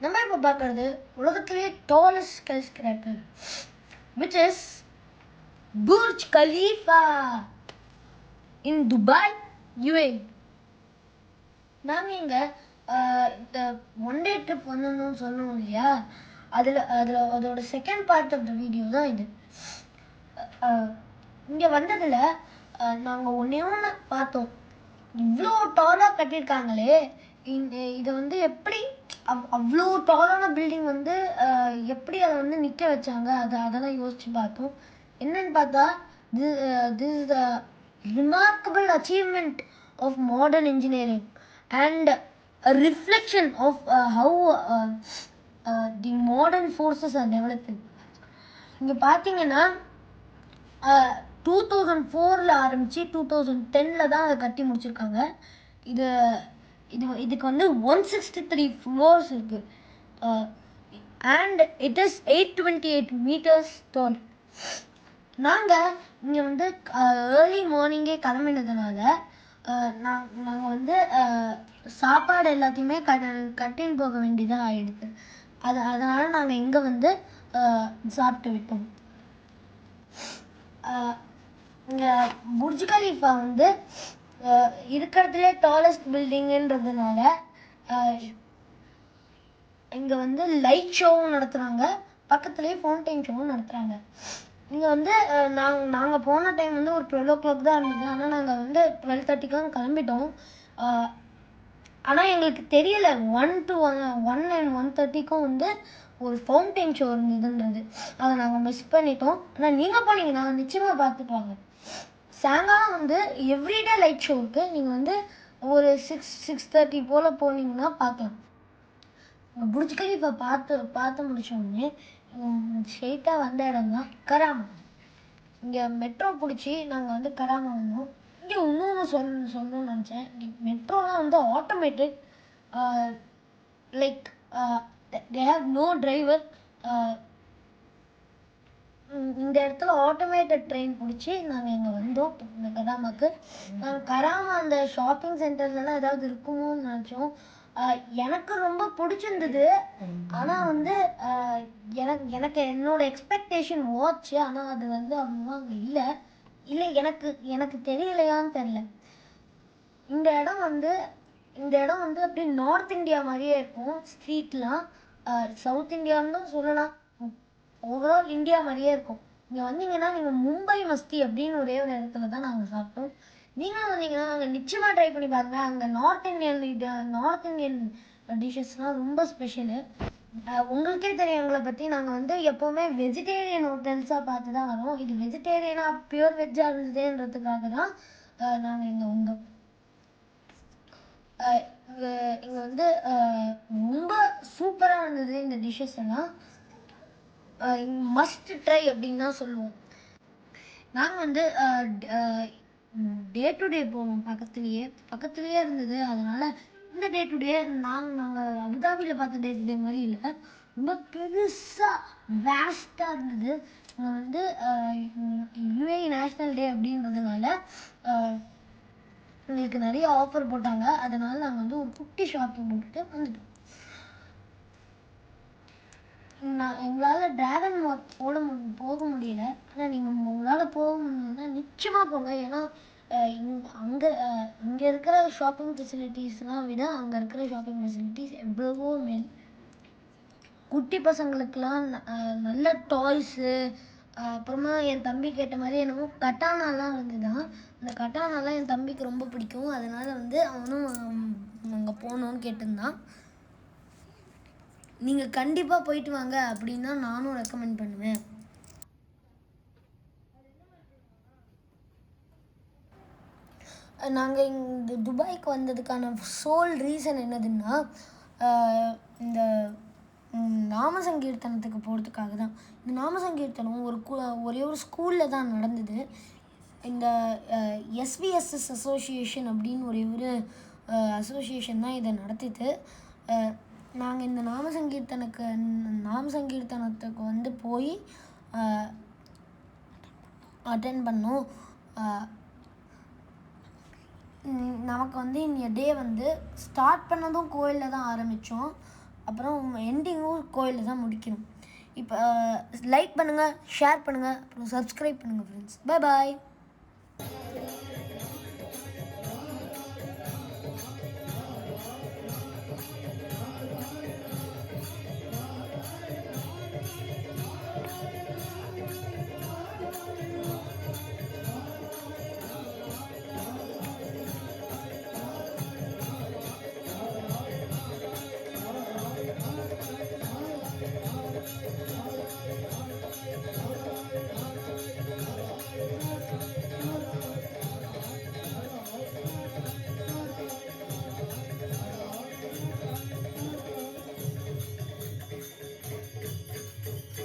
நம்ம இப்போ பார்க்குறது உலகத்திலேயே tallest skyscraper which is Burj Khalifa in Dubai UAE. நாங்கள் இங்கே இந்த ஒன் டே ட்ரிப் வந்தோம்னு சொல்லணும் இல்லையா, அதோட second part of the video தான் இது. இங்கே வந்ததில் நாங்கள் ஒன்றே ஒன்று பார்த்தோம். இவ்வளோ டாலாக கட்டியிருக்காங்களே, இதை வந்து எப்படி அவ்வளோ டாலான பில்டிங் வந்து எப்படி அதை வந்து நிற்க வச்சாங்க, அதெல்லாம் யோசித்து பார்த்தோம். என்னன்னு பார்த்தா this is the remarkable achievement of modern engineering and a reflection of how the modern forces are developing. இங்கே பார்த்தீங்கன்னா 2004 ஆரம்பித்து 2010 தான் அதை கட்டி முடிச்சிருக்காங்க. இதுக்கு வந்து 163 ஃப்ளோர்ஸ் இருக்குது and it is 828 meters tall. நாங்கள் இங்கே வந்து ஏர்லி மார்னிங்கே கிளம்பினதுனால நாங்கள் வந்து சாப்பாடு எல்லாத்தையுமே கட்டின்னு போக வேண்டியதாக ஆகிடுது. அதனால் நாங்கள் இங்கே வந்து சாப்பிட்டு விட்டோம். இங்கே புர்ஜ் கலீஃபா வந்து இருக்கிறதுலே டாலஸ்ட் பில்டிங்குன்றதுனால இங்கே வந்து லைட் ஷோவும் நடத்துகிறாங்க, பக்கத்துலேயே ஃபவுண்டைன் ஷோவும் நடத்துகிறாங்க. இங்கே வந்து நாங்கள் போன டைம் வந்து ஒரு 12 o'clock தான் இருந்தது. ஆனால் நாங்கள் வந்து 12:30 கிளம்பிட்டோம். ஆனால் எங்களுக்கு தெரியலை 1 and 1:30 வந்து ஒரு ஃபவுண்டைன் ஷோ இருந்ததுன்றது. அதை நாங்கள் மிஸ் பண்ணிட்டோம். ஆனால் நீங்கள் போனீங்கன்னா நிச்சயமாக பார்த்துட்டு வாங்க. சாயங்காலம் வந்து எவ்ரிடே லைட் ஷோ இருக்குது. நீங்கள் வந்து ஒரு 6:30 போல் போனீங்கன்னா பார்க்கலாம். புர்ஜ் கலீஃபா பார்த்து முடிச்சோடனே ஸ்ட்ரெயிட்டாக வந்த இடம் தான் கராமா. இங்கே மெட்ரோ பிடிச்சி நாங்கள் வந்து கராமா வந்தோம். இங்கே இன்னொன்று சொல்லணும்னு நினச்சேன். மெட்ரோலாம் வந்து automated, like they have no driver. இந்த இடத்துல ஆட்டோமேட்டட் ட்ரெயின் பிடிச்சி நாங்கள் இங்கே வந்தோம் இந்த கராமாவுக்கு. நாங்கள் கராமா அந்த ஷாப்பிங் சென்டர்லலாம் ஏதாவது இருக்குமோன்னு நினச்சோம். எனக்கு ரொம்ப பிடிச்சிருந்தது. ஆனால் வந்து எனக்கு என்னோட எக்ஸ்பெக்டேஷன் ஓச்சு. ஆனால் அது வந்து அவ்வளோவா அங்கே இல்லை எனக்கு தெரியலையான்னு தெரில. இந்த இடம் வந்து அப்படியே நார்த் இந்தியா மாதிரியே இருக்கும். ஸ்ட்ரீட்லாம் சவுத் இந்தியான்னு சொல்லலாம், ஓவரால் இந்தியா மாதிரியே இருக்கும். இங்கே வந்தீங்கன்னா நீங்கள் மும்பை மஸ்தி அப்படின்னு ஒரே ஒரு இடத்துல தான் நாங்கள் சாப்பிட்டோம். நீங்களும் வந்தீங்கன்னா அங்கே நிச்சயமாக ட்ரை பண்ணி பாருங்கள். அங்கே நார்த் இந்தியன் டிஷ்ஷஸ்லாம் ரொம்ப ஸ்பெஷலு. உங்களுக்கே தெரியும் எங்களை பற்றி. நாங்கள் வந்து எப்போவுமே வெஜிடேரியன் ஹோட்டல்ஸாக பார்த்து தான் வரோம். இது வெஜிடேரியனாக பியூர் வெஜ்ஜாக இருந்ததுன்றதுக்காக தான் நாங்கள் இங்கே வந்தோம். இங்கே வந்து ரொம்ப சூப்பராக இருந்தது இந்த டிஷ்ஷஸ் எல்லாம். மஸ்ட் ட்ரை அப்படின்னு தான் சொல்லுவோம். நாங்கள் வந்து டே டு டே போவோம், பக்கத்துலேயே இருந்தது. அதனால் இந்த டே டு டே நாங்கள் அபுதாபியில் பார்த்த டே டு டே மாதிரி இல்லை, ரொம்ப பெருசாக வேஸ்ட்டாக இருந்தது. வந்து UAE நேஷ்னல் டே அப்படின்றதுனால எங்களுக்கு நிறைய ஆஃபர் போட்டாங்க. அதனால் நாங்கள் வந்து ஒரு குட்டி ஷாப்பிங் போட்டுட்டு வந்துட்டோம். எங்களால் ட்ராகன் வாக் போக முடியல. ஆனால் நீங்கள் உங்களால் போக முடியலன்னா நிச்சயமாக போங்க. ஏன்னா இங்கே இருக்கிற ஷாப்பிங் ஃபெசிலிட்டிஸ்லாம் விட அங்கே இருக்கிற ஷாப்பிங் ஃபெசிலிட்டிஸ் எவ்வளவோ மேல். குட்டி பசங்களுக்கெலாம் நல்ல டாய்ஸு, அப்புறமா என் தம்பி கேட்ட மாதிரி என்னமோ கட்டானாலாம் இருந்துதான். அந்த கட்டானாலாம் என் தம்பிக்கு ரொம்ப பிடிக்கும். அதனால் வந்து அவனும் அங்கே போகணுன்னு கேட்டிருந்தான். நீங்கள் கண்டிப்பாக போயிட்டு வாங்க அப்படின்னு தான் நானும் ரெக்கமெண்ட் பண்ணுவேன். நாங்கள் இந்த துபாய்க்கு வந்ததுக்கான சோல் ரீசன் என்னதுன்னா, இந்த நாமசங்கீர்த்தனத்துக்கு போகிறதுக்காக தான். இந்த நாமசங்கீர்த்தனம் ஒரே ஒரு ஸ்கூலில் தான் நடந்தது. இந்த SVSS அசோசியேஷன் அப்படின்னு ஒரே ஒரு அசோசியேஷன் தான் இதை நடத்திட்டு. நாங்கள் இந்த நாமசங்கீர்த்தனத்துக்கு வந்து போய் அட்டெண்ட் பண்ணோம். நமக்கு வந்து இந்த டே வந்து ஸ்டார்ட் பண்ணதும் கோயிலில் தான் ஆரம்பித்தோம். அப்புறம் எண்டிங்கும் கோயிலில் தான் முடிக்கணும். இப்போ லைக் பண்ணுங்கள், ஷேர் பண்ணுங்கள், அப்புறம் சப்ஸ்கிரைப் பண்ணுங்கள் ஃப்ரெண்ட்ஸ். Bye bye.